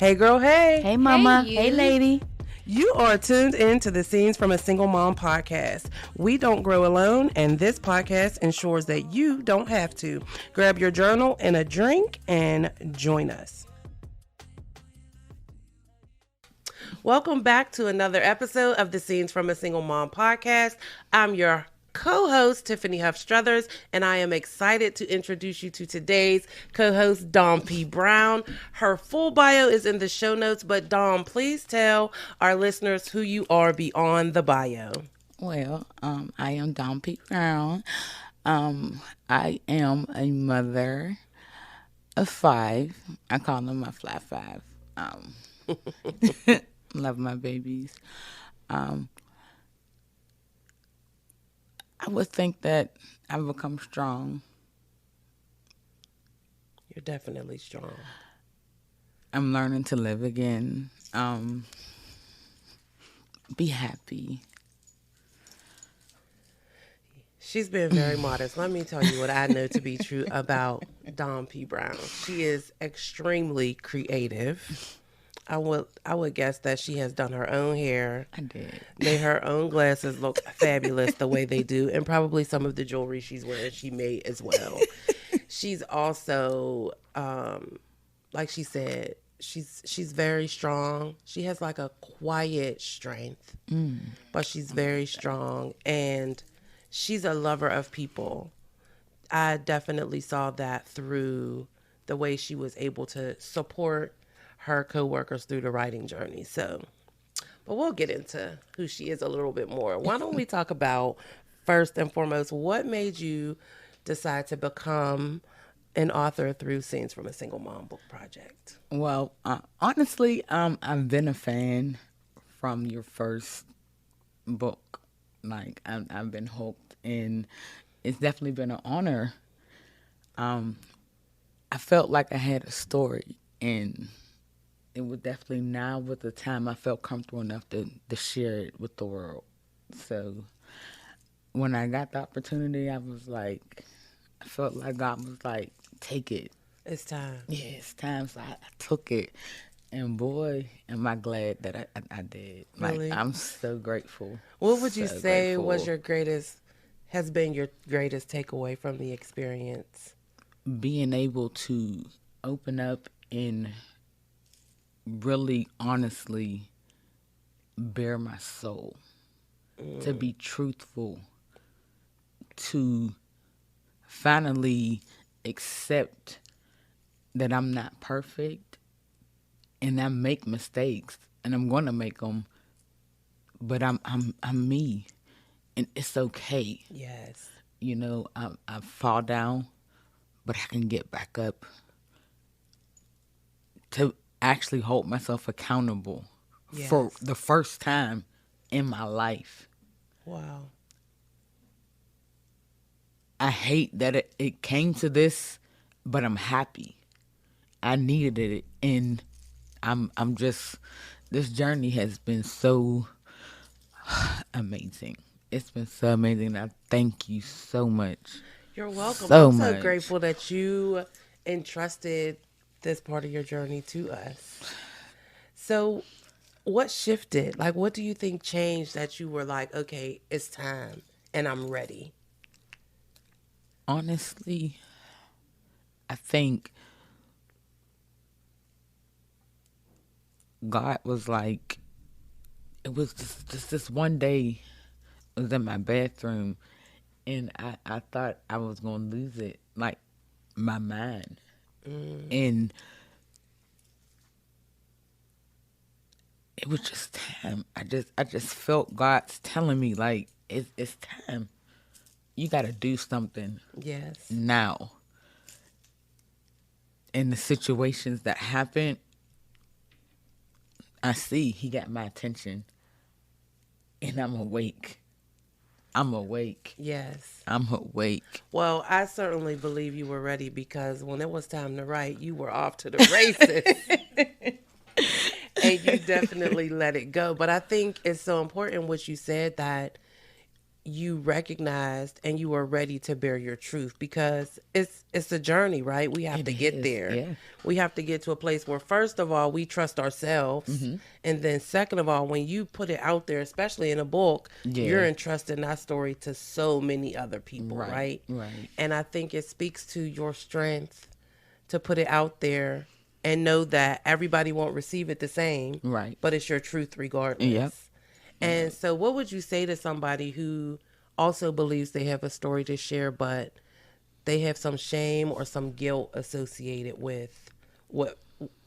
Hey girl, hey. Hey mama. Hey, you. Hey lady. You are tuned in to the Scenes from a Single Mom podcast. We don't grow alone, and this podcast ensures that you don't have to. Grab your journal and a drink and join us. Welcome back to another episode of the Scenes from a Single Mom podcast. I'm your co-host, Tiffany Huff Struthers, and I am excited to introduce you to today's co-host, Dawn P. Brown. Her full bio is in the show notes, but Dawn, please tell our listeners who you are beyond the bio. Well, I am Dawn P. Brown. I am a mother of 5. I call them my flat 5. Love my babies. I would think that I've become strong. You're definitely strong. I'm learning to live again. Be happy. She's been very modest. Let me tell you what I know to be true about Dawn P. Brown. She is extremely creative. I would guess that she has done her own hair. I did. Made her own glasses look fabulous the way they do, and probably some of the jewelry she's wearing she made as well. She's also, like she said, she's very strong. She has like a quiet strength, but she's very strong, and she's a lover of people. I definitely saw that through the way she was able to support her co-workers through the writing journey. So, but we'll get into who she is a little bit more. Why don't we talk about, first and foremost, what made you decide to become an author through Scenes from a Single Mom book project? Well, honestly, I've been a fan from your first book. Like, I've been hooked, and it's definitely been an honor. I felt like I had a story, and it was definitely now with the time I felt comfortable enough to share it with the world. So when I got the opportunity, I felt like God was like, take it. It's time. Yeah, it's time. So I took it. And boy, am I glad that I did. Really? Like, I'm so grateful. What would you So say grateful. has been your greatest takeaway from the experience? Being able to open up and really honestly bare my soul, to be truthful, to finally accept that I'm not perfect and I make mistakes and I'm going to make them, but I'm me, and it's okay. Yes. You know, I fall down, but I can get back up. To actually hold myself accountable for Yes. the first time in my life. Wow. I hate that it came to this, but I'm happy. I needed it, and I'm just, this journey has been so amazing. It's been so amazing. I thank you so much. You're welcome. So I'm so much. grateful that you entrusted this part of your journey to us. So, what shifted? Like, what do you think changed that you were like, okay, it's time and I'm ready? Honestly, I think God was like, it was just this one day, I was in my bathroom, and I thought I was going to lose it, like my mind. And it was just time. I just felt God's telling me, like, it's time. You got to do something Yes. now. In the situations that happen, I see he got my attention, and I'm awake. Yes. I'm awake. Well, I certainly believe you were ready because when it was time to write, you were off to the races. And you definitely let it go. But I think it's so important what you said, that you recognized and you are ready to bear your truth, because it's a journey, right? We have It to get is, there. yeah. We have to get to a place where, first of all, we trust ourselves, and then second of all, when you put it out there, especially in a book, you're Yeah. entrusting that story to so many other people, Right, right? right. And I think it speaks to your strength to put it out there and know that everybody won't receive it the same, Right. but it's your truth regardless. Yep. And so, what would you say to somebody who also believes they have a story to share, but they have some shame or some guilt associated with what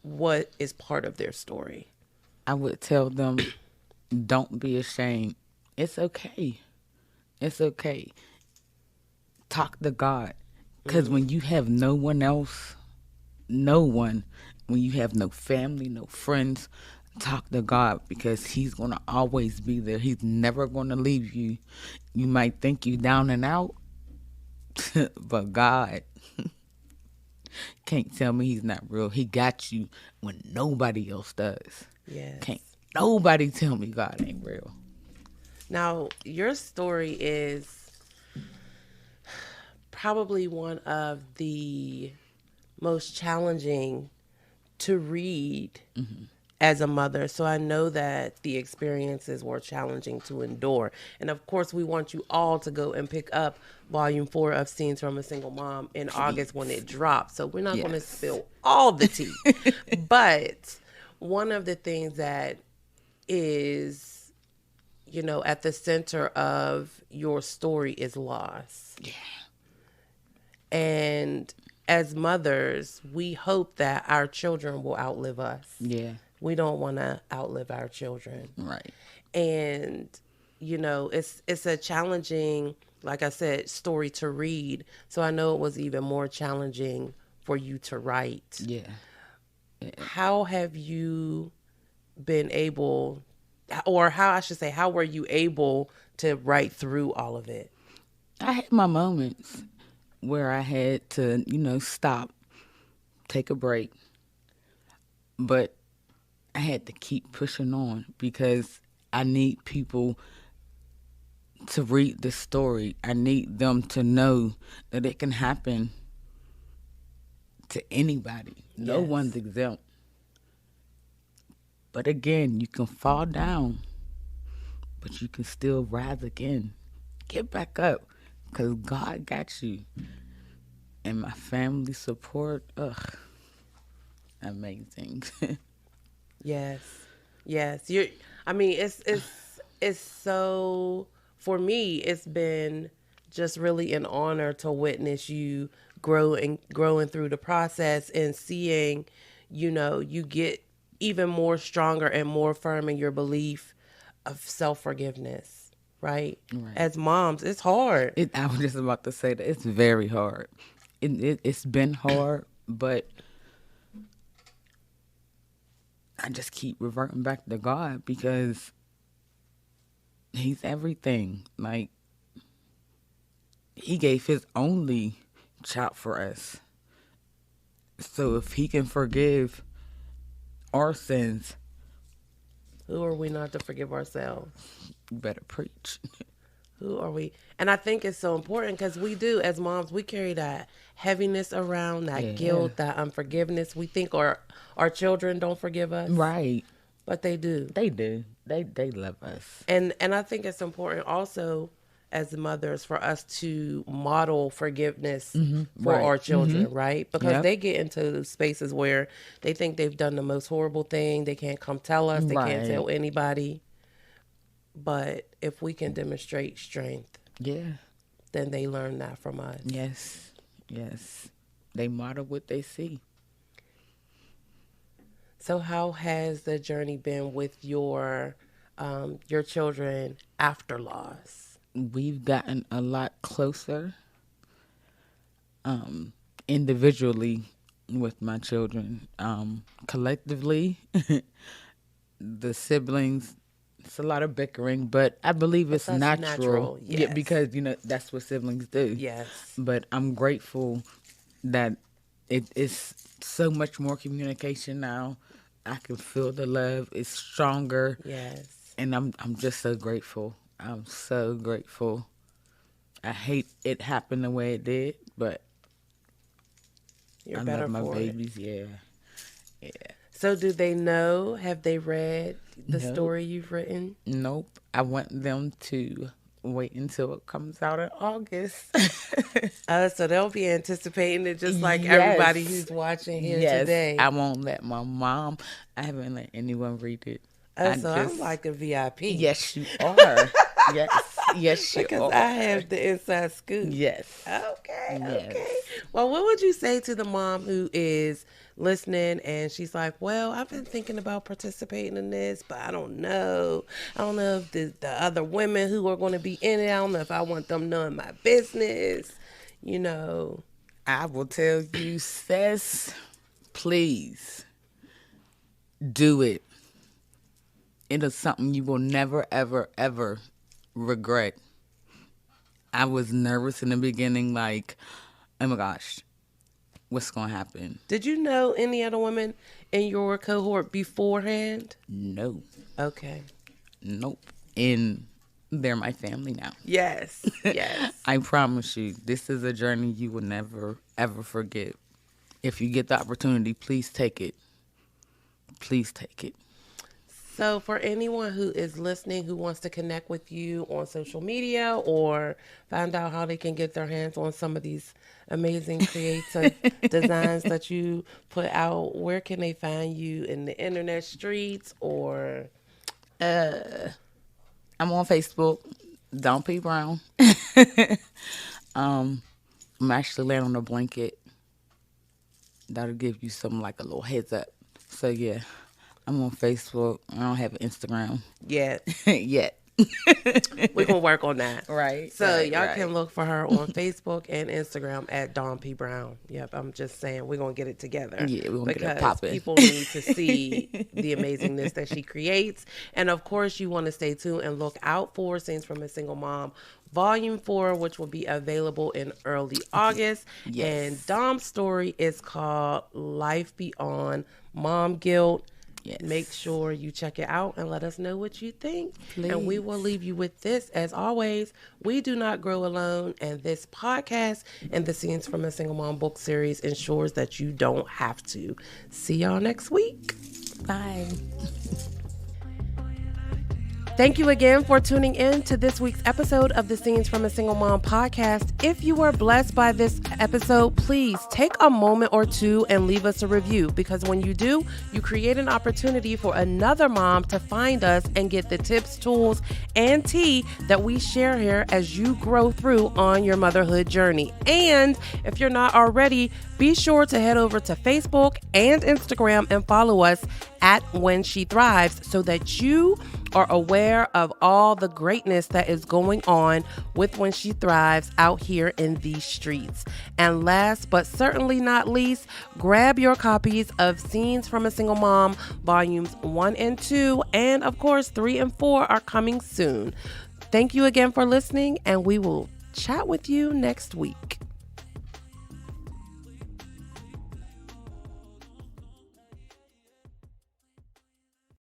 what is part of their story? I would tell them, don't be ashamed. It's okay. It's okay. Talk to God. Because when you have no one else, no one, when you have no family, no friends, talk to God, because He's going to always be there. He's never going to leave you. You might think you down and out, but God can't tell me He's not real. He got you when nobody else does. Yes. Can't nobody tell me God ain't real. Now, your story is probably one of the most challenging to read as a mother. So I know that the experiences were challenging to endure. And of course, we want you all to go and pick up volume 4 of Scenes from a Single Mom in August when it drops. So we're not going to Yes. spill all the tea. But one of the things that is, you know, at the center of your story is loss. Yeah. And as mothers, we hope that our children will outlive us. Yeah. We don't want to outlive our children. Right. And you know, it's a challenging, like I said, story to read. So I know it was even more challenging for you to write. Yeah. How have you been able, or how I should say, how were you able to write through all of it? I had my moments where I had to, stop, take a break. But I had to keep pushing on because I need people to read the story. I need them to know that it can happen to anybody. No Yes. one's exempt. But again, you can fall down, but you can still rise again. Get back up, because God got you. And my family support, amazing. Yes. Yes. I mean, it's so, for me, it's been just really an honor to witness you growing through the process and seeing, you know, you get even more stronger and more firm in your belief of self-forgiveness, right? Right. As moms, it's hard. I was just about to say that it's very hard. It's been hard, but I just keep reverting back to God because He's everything. Like, He gave His only child for us. So if He can forgive our sins, Who are we not to forgive ourselves? you better preach. Who are we? And I think it's so important because we do, as moms, we carry that heaviness around, that Yeah. guilt, that unforgiveness. We think our children don't forgive us, Right. but they do. They do. They love us. And I think it's important also as mothers for us to model forgiveness for Right. our children, right? Because Yep. they get into spaces where they think they've done the most horrible thing. They can't come tell us. They can't Right. tell anybody. But if we can demonstrate strength, Yeah. then they learn that from us. Yes. Yes. They model what they see. So how has the journey been with your children after loss? We've gotten a lot closer individually with my children. Collectively, the siblings, it's a lot of bickering, but I believe it's that's natural. natural, Yeah, yes. because, that's what siblings do. Yes. But I'm grateful that it is so much more communication now. I can feel the love. It's stronger. Yes. And I'm just so grateful. I'm so grateful. I hate it happened the way it did, but You're I better love my for it. babies. Yeah. Yeah. So do they know? Have they read the Nope. story you've written? Nope. I want them to wait until it comes out in August. So they'll be anticipating it just like Yes. everybody who's watching here Yes. today. I won't let my mom. I haven't let anyone read it. I'm like a VIP. Yes, you are. Yes. Yes, you Because are. I have the inside scoop. Yes. Okay, Yes. okay. Well, what would you say to the mom who is listening and she's like, well, I've been thinking about participating in this, but I don't know. I don't know if the other women who are going to be in it, I don't know if I want them knowing my business, you know. I will tell you, sis, please do it. It is something you will never, ever, ever regret. I was nervous in the beginning, like, oh my gosh, what's going to happen? Did you know any other women in your cohort beforehand? No. Okay. Nope. And they're my family now. Yes. Yes. I promise you, this is a journey you will never, ever forget. If you get the opportunity, please take it. Please take it. So for anyone who is listening who wants to connect with you on social media or find out how they can get their hands on some of these amazing creative designs that you put out, where can they find you in the internet streets or? I'm on Facebook, Dawn P. Brown. I'm actually laying on a blanket. That'll give you some like a little heads up. So yeah, I'm on Facebook. I don't have an Instagram Yeah, yet. we're going to work on that. Right. So right, y'all right. can look for her on Facebook and Instagram at Dawn P. Brown. Yep, I'm just saying we're going to get it together. Yeah, we're gonna get it because popping. people need to see the amazingness that she creates. And of course, you want to stay tuned and look out for Scenes from a Single Mom Volume 4, which will be available in early August. Yes. And Dom's story is called Life Beyond Mom Guilt. Yes. Make sure you check it out and let us know what you think. Please. And we will leave you with this. As always, we do not grow alone. And this podcast and the Scenes from a Single Mom book series ensures that you don't have to. See y'all next week. Bye. Thank you again for tuning in to this week's episode of the Scenes from a Single Mom podcast. If you were blessed by this episode, please take a moment or two and leave us a review, because when you do, you create an opportunity for another mom to find us and get the tips, tools, and tea that we share here as you grow through on your motherhood journey. And if you're not already, be sure to head over to Facebook and Instagram and follow us at When She Thrives so that you are aware of all the greatness that is going on with When She Thrives out here in these streets. And last but certainly not least, grab your copies of Scenes from a Single Mom Volumes 1 and 2, and of course 3 and 4 are coming soon. Thank you again for listening, and we will chat with you next week.